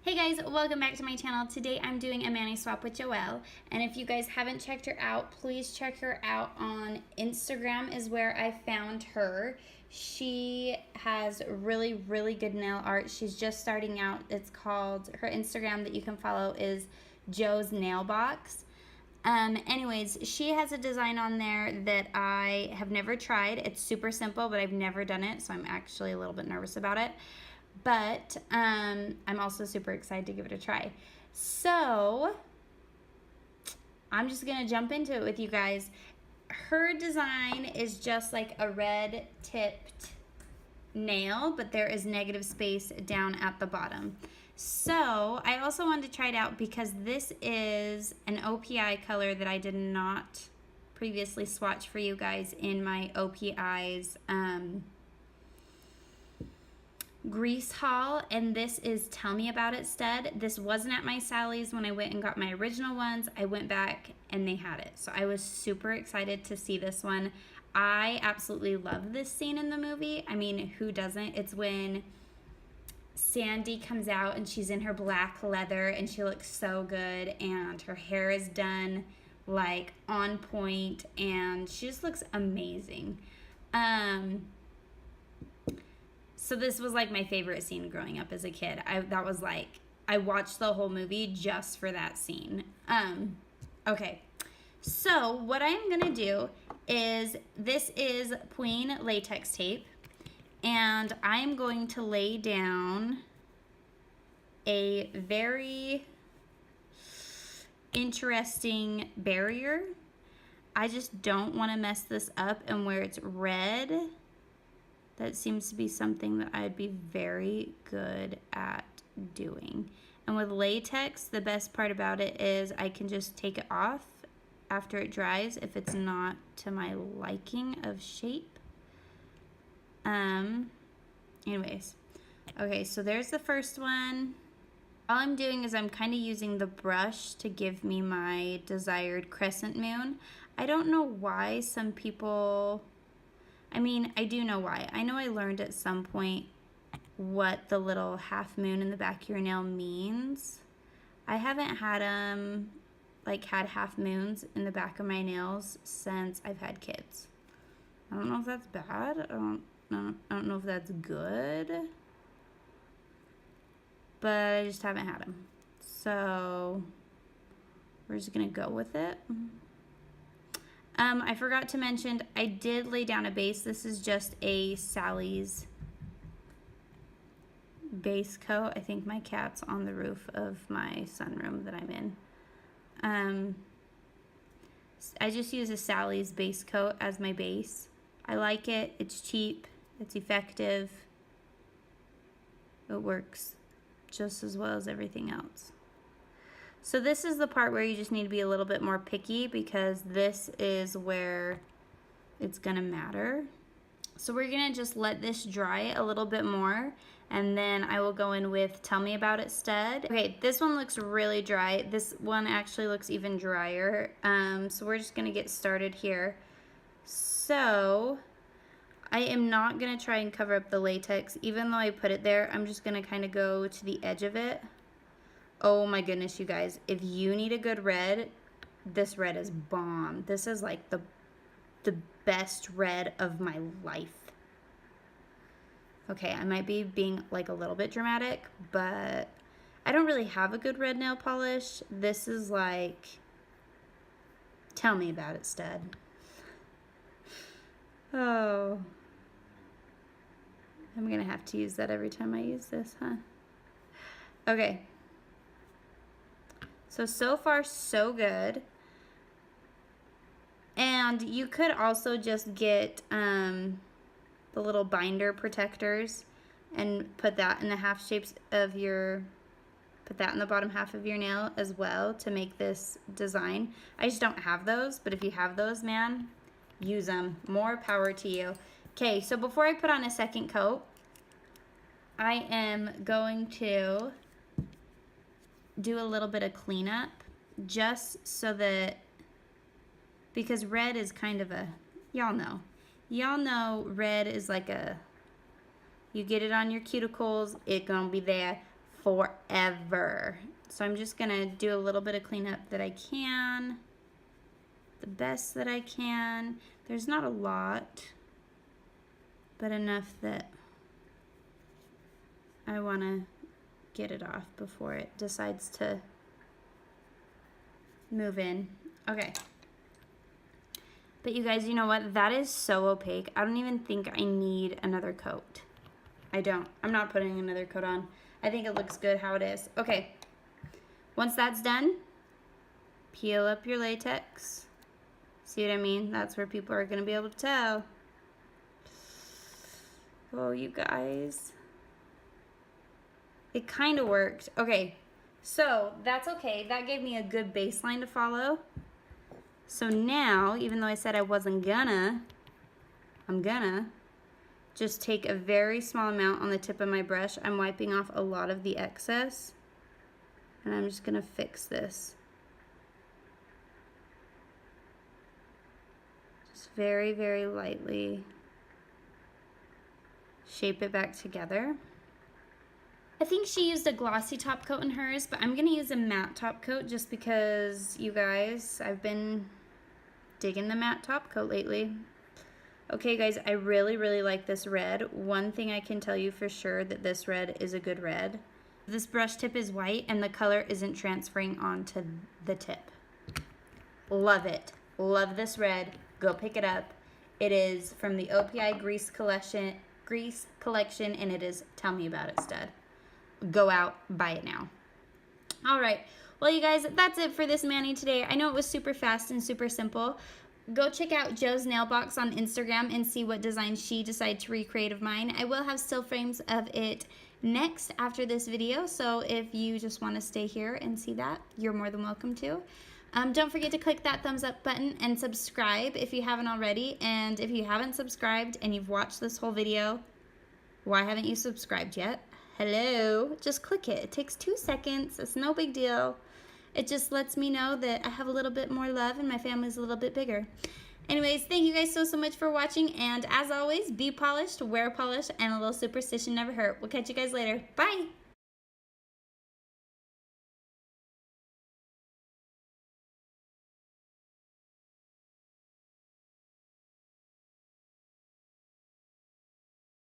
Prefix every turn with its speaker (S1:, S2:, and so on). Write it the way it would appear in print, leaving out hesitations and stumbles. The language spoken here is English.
S1: Hey guys, welcome back to my channel. Today I'm doing a mani swap with Joelle, and if you guys haven't checked her out, please check her out on Instagram is where I found her. She has really good nail art. She's just starting out. It's called, her Instagram that you can follow is Joe's Nail Box. Anyways, she has a design on there that I have never tried. It's super simple, but I've never done it, so I'm actually a little bit nervous about it. But I'm also super excited to give it a try. So I'm just gonna jump into it with you guys. Her design is just like a red tipped nail, but there is negative space down at the bottom. So I also wanted to try it out because this is an OPI color that I did not previously swatch for you guys in my OPI's grease haul, and this is Tell Me About It Stud. This wasn't at my Sally's when I went and got my original ones. I went back and they had it, so I was super excited to see this one. I absolutely love this scene in the movie. I mean, who doesn't? It's when Sandy comes out and she's in her black leather and she looks so good, and her hair is done like on point, and she just looks amazing. So this was like my favorite scene growing up as a kid. I watched the whole movie just for that scene. Okay, so what I'm gonna do is, this is Pween latex tape, and I'm going to lay down a very interesting barrier. I just don't want to mess this up, and where it's red, that seems to be something that I'd be very good at doing. And with latex, the best part about it is I can just take it off after it dries if it's not to my liking of shape. Anyways, okay, so there's the first one. All I'm doing is I'm kind of using the brush to give me my desired crescent moon. I don't know why some people, I mean, I do know why. I know I learned at some point what the little half moon in the back of your nail means. I haven't had had half moons in the back of my nails since I've had kids. I don't know if that's bad. I don't know if that's good, but I just haven't had them. So we're just gonna go with it. I forgot to mention, I did lay down a base. This is just a Sally's base coat. I think my cat's on the roof of my sunroom that I'm in. I just use a Sally's base coat as my base. I like it. It's cheap. It's effective. It works just as well as everything else. So this is the part where you just need to be a little bit more picky, because this is where it's gonna matter. So we're gonna just let this dry a little bit more, and then I will go in with Tell Me About It Stud. Okay, this one looks really dry. This one actually looks even drier. So we're just gonna get started here. So I am not gonna try and cover up the latex. Even though I put it there, I'm just gonna kind of go to the edge of it. Oh my goodness, you guys, if you need a good red, this red is bomb. This is like the best red of my life. Okay, I might be being like a little bit dramatic, but I don't really have a good red nail polish. This is like, Tell Me About It Stud. Oh, I'm gonna have to use that every time I use this, huh? Okay. So far, so good. And you could also just get the little binder protectors and put that in the half shapes of your, put that in the bottom half of your nail as well to make this design. I just don't have those, but if you have those, man, use them. More power to you. Okay, so before I put on a second coat, I am going to do a little bit of cleanup, just so that, because red is kind of a, y'all know red is like a, you get it on your cuticles, it gonna be there forever. So I'm just gonna do a little bit of cleanup that I can, the best that I can. There's not a lot, but enough that I wanna get it off before it decides to move in. Okay. But you guys, you know what? That is so opaque. I don't even think I need another coat. I don't. I'm not putting another coat on. I think it looks good how it is. Okay. Once that's done, peel up your latex. See what I mean? That's where people are going to be able to tell. Oh, you guys. It kind of worked. Okay. So, that's okay. That gave me a good baseline to follow. So now, even though I said I wasn't gonna, I'm gonna just take a very small amount on the tip of my brush. I'm wiping off a lot of the excess. And I'm just gonna fix this. Just very, very lightly shape it back together. I think she used a glossy top coat in hers, but I'm gonna use a matte top coat just because, you guys, I've been digging the matte top coat lately. Okay guys, I really, really like this red. One thing I can tell you for sure that this red is a good red. This brush tip is white and the color isn't transferring onto the tip. Love it. Love this red. Go pick it up. It is from the OPI Grease Collection, and it is Tell Me About It Stud. Go out, buy it now. All right. Well, you guys, that's it for this mani today. I know it was super fast and super simple. Go check out Joe's Nail Box on Instagram and see what design she decided to recreate of mine. I will have still frames of it next after this video, so if you just want to stay here and see that, you're more than welcome to. Don't forget to click that thumbs up button and subscribe if you haven't already. And if you haven't subscribed and you've watched this whole video, why haven't you subscribed yet? Hello, just click it. It takes 2 seconds. It's no big deal. It just lets me know that I have a little bit more love and my family's a little bit bigger. Anyways, thank you guys so much for watching. And as always, be polished, wear polish, and a little superstition never hurt. We'll catch you guys later. Bye.